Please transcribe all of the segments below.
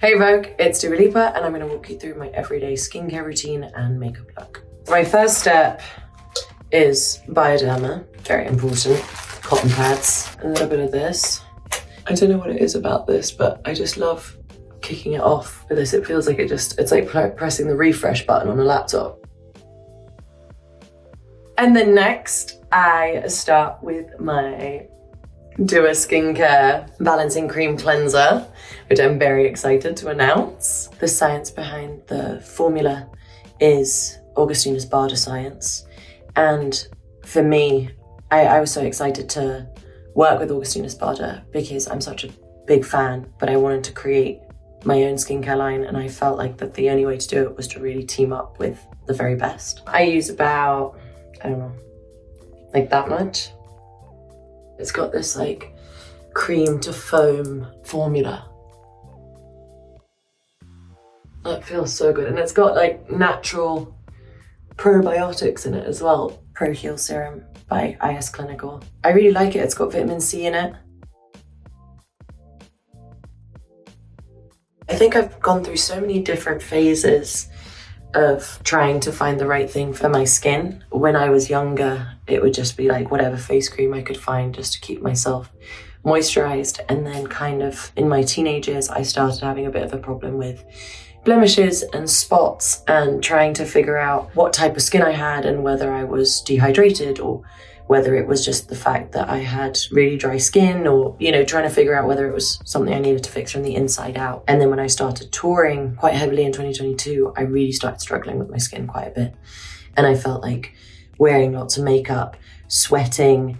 Hey Vogue, it's Dua Lipa and I'm going to walk you through my everyday skincare routine and makeup look. My first step is Bioderma, very important. Cotton pads, a little bit of this. I don't know what it is about this, but I just love kicking it off with this. It feels like it's like pressing the refresh button on a laptop. And then next, I start with my Dua Skincare Balancing Cream Cleanser, which I'm very excited to announce. The science behind the formula is Augustinus Bader science. And for me, I was so excited to work with Augustinus Bader because I'm such a big fan, but I wanted to create my own skincare line, and I felt like that the only way to do it was to really team up with the very best. I use about, I don't know, like that much. It's got this like cream to foam formula. That feels so good. And it's got like natural probiotics in it as well. Pro Heal Serum by IS Clinical. I really like it. It's got vitamin C in it. I think I've gone through so many different phases of trying to find the right thing for my skin. When I was younger, it would just be like whatever face cream I could find just to keep myself moisturized. And then kind of in my teenage years, I started having a bit of a problem with blemishes and spots and trying to figure out what type of skin I had and whether I was dehydrated or whether it was just the fact that I had really dry skin, or, you know, trying to figure out whether it was something I needed to fix from the inside out. And then when I started touring quite heavily in 2022, I really started struggling with my skin quite a bit. And I felt like wearing lots of makeup, sweating,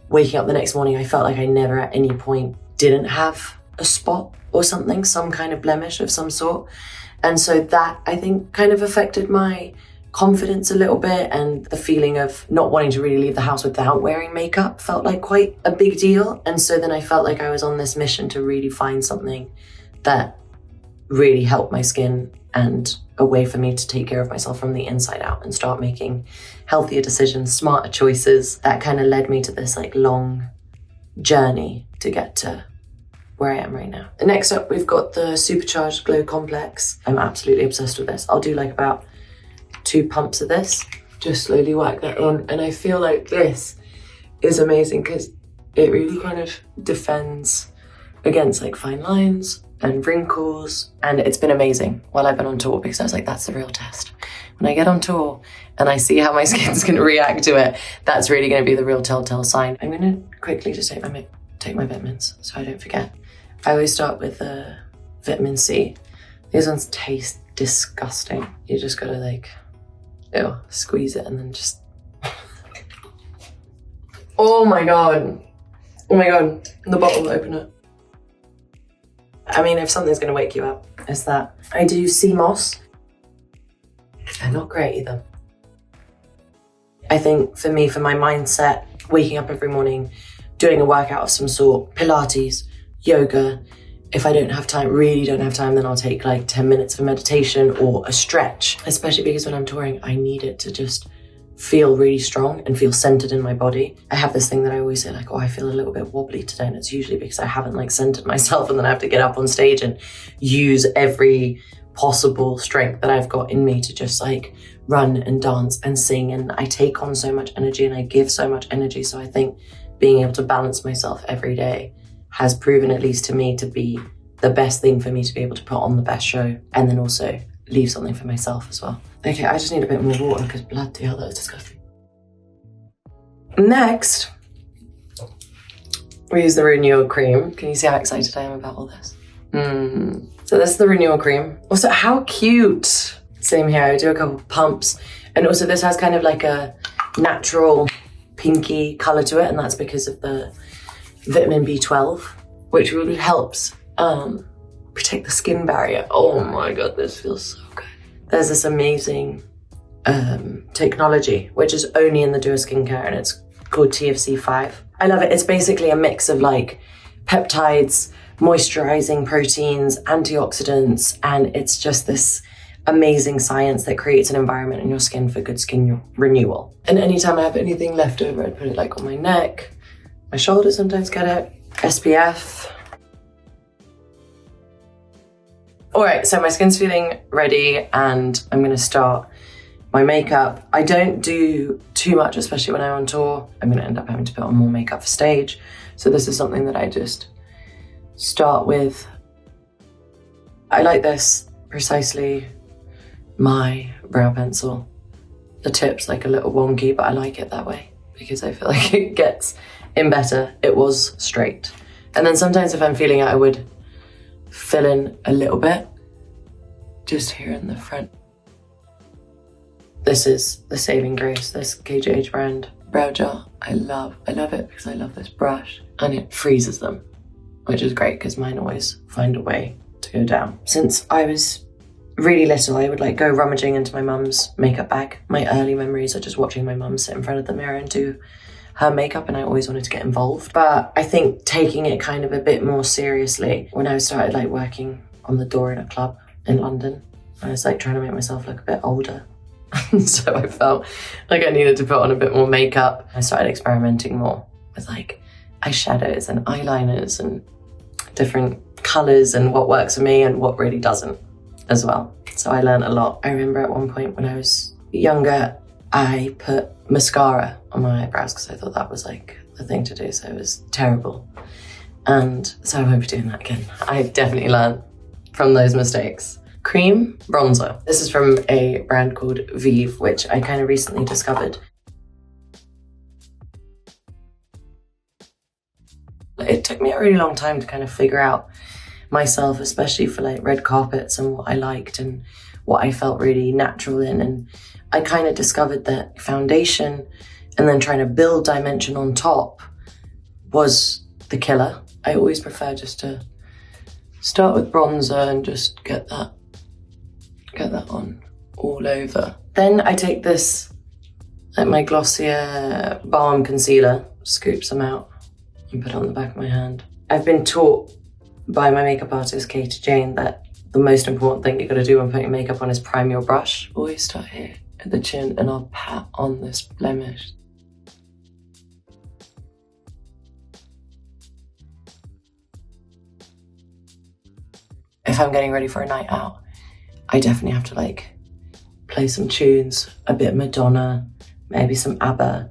waking up the next morning, I felt like I never at any point didn't have a spot or something, some kind of blemish of some sort. And so that, I think, kind of affected my confidence a little bit, and the feeling of not wanting to really leave the house without wearing makeup felt like quite a big deal. And so then I felt like I was on this mission to really find something that really helped my skin and a way for me to take care of myself from the inside out and start making healthier decisions, smarter choices. That kind of led me to this like long journey to get to where I am right now. Next up, we've got the Supercharged Glow Complex. I'm absolutely obsessed with this. I'll do like about 2 pumps of this, just slowly whack that on. And I feel like this is amazing because it really kind of defends against like fine lines and wrinkles. And it's been amazing while I've been on tour, because I was like, that's the real test. When I get on tour and I see how my skin's gonna react to it, that's really gonna be the real telltale sign. I'm gonna quickly just take my vitamins so I don't forget. I always start with vitamin C. These ones taste disgusting. You just gotta like, squeeze it and then just... Oh my God, the bottle, open it. I mean, if something's gonna wake you up, it's that. I do sea moss. They're not great either. I think for me, for my mindset, waking up every morning, doing a workout of some sort, Pilates, yoga. If I really don't have time, then I'll take like 10 minutes of meditation or a stretch, especially because when I'm touring, I need it to just feel really strong and feel centered in my body. I have this thing that I always say like, oh, I feel a little bit wobbly today. And it's usually because I haven't like centered myself, and then I have to get up on stage and use every possible strength that I've got in me to just like run and dance and sing. And I take on so much energy and I give so much energy. So I think being able to balance myself every day has proven, at least to me, to be the best thing for me to be able to put on the best show and then also leave something for myself as well. Okay, I just need a bit more water because bloody hell, that was disgusting. Next, we use the Renewal Cream. Can you see how excited I am about all this? So this is the Renewal Cream. Also, how cute. Same here, I do a couple pumps. And also this has kind of like a natural pinky color to it, and that's because of the vitamin B12, which really helps protect the skin barrier. Oh my God, this feels so good. There's this amazing technology, which is only in the Dua Skincare, and it's called TFC5. I love it. It's basically a mix of like peptides, moisturizing proteins, antioxidants, and it's just this amazing science that creates an environment in your skin for good skin renewal. And anytime I have anything left over, I'd put it like on my neck, my shoulders sometimes get it, SPF. All right, so my skin's feeling ready and I'm gonna start my makeup. I don't do too much, especially when I'm on tour. I'm gonna end up having to put on more makeup for stage. So this is something that I just start with. I like this Precisely my brow pencil. The tip's like a little wonky, but I like it that way because I feel like it gets in better. It was straight. And then sometimes if I'm feeling it, I would fill in a little bit, just here in the front. This is the saving grace, this KJH brand brow gel. I love it because I love this brush and it freezes them, which is great because mine always find a way to go down. Since I was really little, I would like go rummaging into my mum's makeup bag. My early memories are just watching my mum sit in front of the mirror and do her makeup, and I always wanted to get involved. But I think taking it kind of a bit more seriously when I started like working on the door in a club in London, I was like trying to make myself look a bit older. So I felt like I needed to put on a bit more makeup. I started experimenting more with like eyeshadows and eyeliners and different colours and what works for me and what really doesn't as well. So I learned a lot. I remember at one point when I was younger, I put mascara on my eyebrows because I thought that was like the thing to do, so it was terrible. And so I won't be doing that again. I definitely learned from those mistakes. Cream bronzer. This is from a brand called VOGUE, which I kind of recently discovered. It took me a really long time to kind of figure out myself, especially for like red carpets and what I liked and what I felt really natural in. And I kind of discovered that foundation and then trying to build dimension on top was the killer. I always prefer just to start with bronzer and just get that on all over. Then I take this, like my Glossier Balm Concealer, scoop some out and put it on the back of my hand. I've been taught by my makeup artist, Katie Jane, that the most important thing you gotta do when putting makeup on is prime your brush. Always start here at the chin and I'll pat on this blemish. If I'm getting ready for a night out, I definitely have to like play some tunes, a bit Madonna, maybe some ABBA,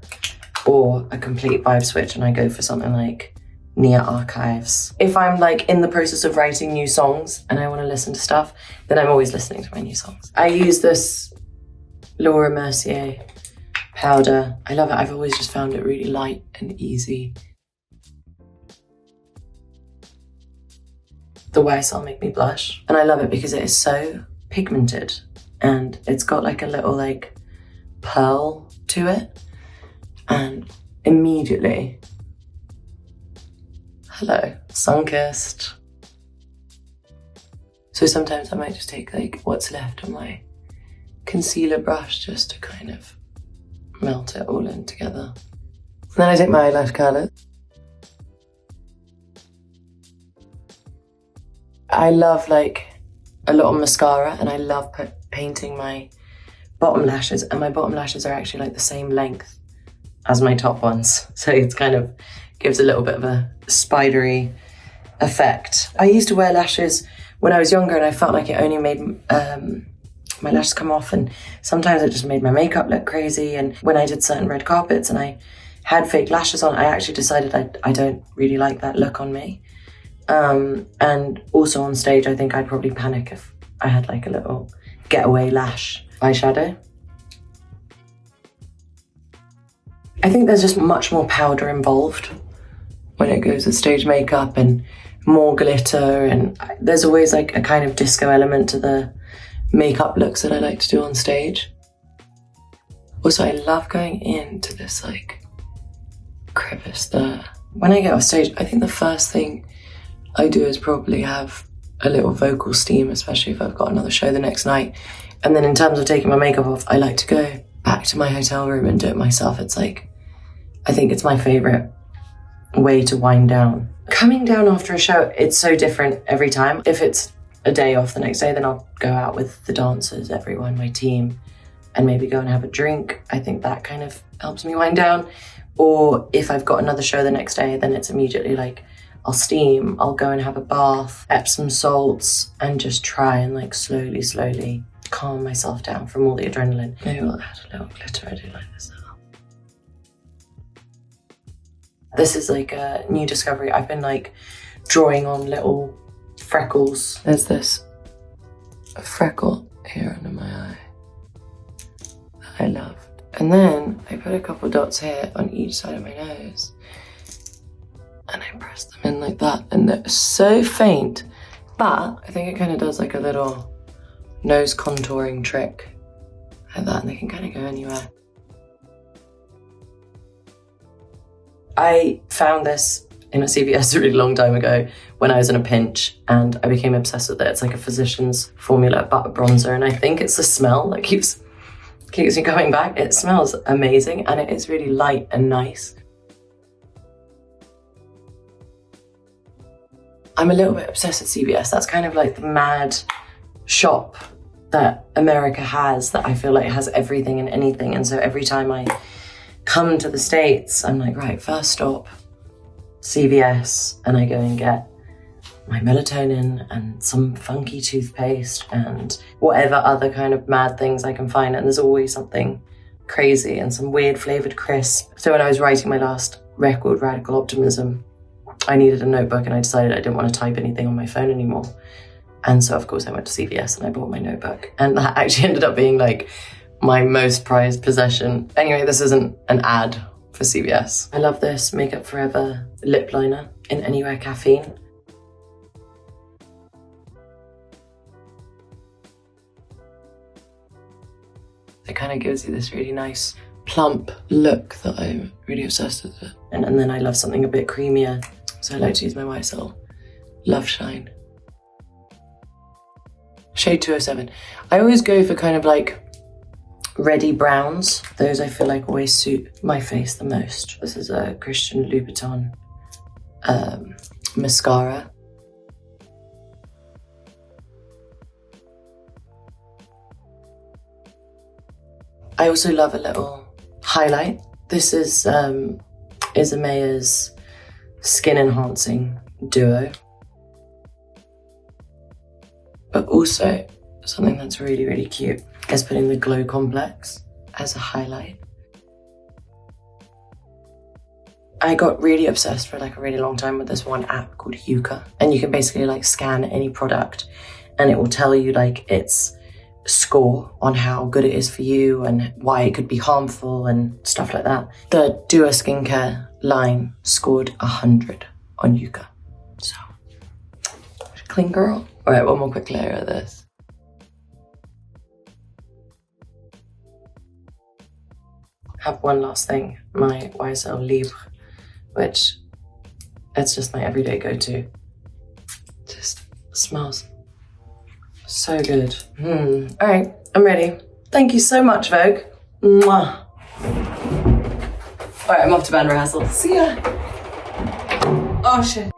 or a complete vibe switch and I go for something like Nia Archives. If I'm like in the process of writing new songs and I want to listen to stuff, then I'm always listening to my new songs. I use this Laura Mercier powder. I love it. I've always just found it really light and easy. The wax will make me blush. And I love it because it is so pigmented and it's got like a little like pearl to it. And immediately, hello, sun-kissed. So sometimes I might just take like what's left of my concealer brush just to kind of melt it all in together. And then I take my eyelash curler. I love like a lot of mascara and I love painting my bottom lashes, and my bottom lashes are actually like the same length as my top ones. So it's kind of gives a little bit of a spidery effect. I used to wear lashes when I was younger and I felt like it only made my lashes come off, and sometimes it just made my makeup look crazy. And when I did certain red carpets and I had fake lashes on, I actually decided I don't really like that look on me. And also on stage, I think I'd probably panic if I had like a little getaway lash eyeshadow. I think there's just much more powder involved when it goes with stage makeup and more glitter, and there's always like a kind of disco element to the makeup looks that I like to do on stage. Also, I love going into this like crevice there. When I get off stage, I think the first thing I do is probably have a little vocal steam, especially if I've got another show the next night. And then in terms of taking my makeup off, I like to go back to my hotel room and do it myself. It's like, I think it's my favorite way to wind down. Coming down after a show, it's so different every time. If it's a day off the next day, then I'll go out with the dancers, everyone, my team, and maybe go and have a drink. I think that kind of helps me wind down. Or if I've got another show the next day, then it's immediately like, I'll steam, I'll go and have a bath, Epsom salts, and just try and like slowly calm myself down from all the adrenaline. Maybe I'll add a little glitter. I do like this now. This is like a new discovery. I've been like drawing on little freckles. There's this freckle here under my eye that I love. And then I put a couple dots here on each side of my nose. And I press them in like that. And they're so faint. But I think it kind of does like a little nose contouring trick. Like that. And they can kind of go anywhere. I found this in a CVS a really long time ago when I was in a pinch, and I became obsessed with it. It's like a physician's formula butter bronzer, and I think it's the smell that keeps me coming back. It smells amazing, and it is really light and nice. I'm a little bit obsessed with CVS. That's kind of like the mad shop that America has, that I feel like has everything and anything. And so every time I come to the States, I'm like, right, first stop, CVS, and I go and get my melatonin and some funky toothpaste and whatever other kind of mad things I can find. And there's always something crazy and some weird flavored crisp. So when I was writing my last record, Radical Optimism, I needed a notebook, and I decided I didn't want to type anything on my phone anymore. And so of course I went to CVS and I bought my notebook, and that actually ended up being like my most prized possession. Anyway, this isn't an ad for CVS. I love this Makeup Forever lip liner in Anywhere Caffeine. It kind of gives you this really nice plump look that I'm really obsessed with it. And then I love something a bit creamier, so I like to use my YSL Love Shine. Shade 207. I always go for kind of like reddy browns. Those I feel like always suit my face the most. This is a Christian Louboutin mascara. I also love a little highlight. This is Isamea's Skin Enhancing Duo. But also something that's really, really cute is putting the Glow Complex as a highlight. I got really obsessed for like a really long time with this one app called Yuka. And you can basically like scan any product and it will tell you like its score on how good it is for you and why it could be harmful and stuff like that. The Dua skincare line scored 100 on Yuka. So, clean girl. All right, one more quick layer of this. Have one last thing, my YSL Libre, which it's just my everyday go-to. Just smells so good. All right, I'm ready. Thank you so much, Vogue. Mwah. All right, I'm off to band rehearsal. See ya. Oh shit.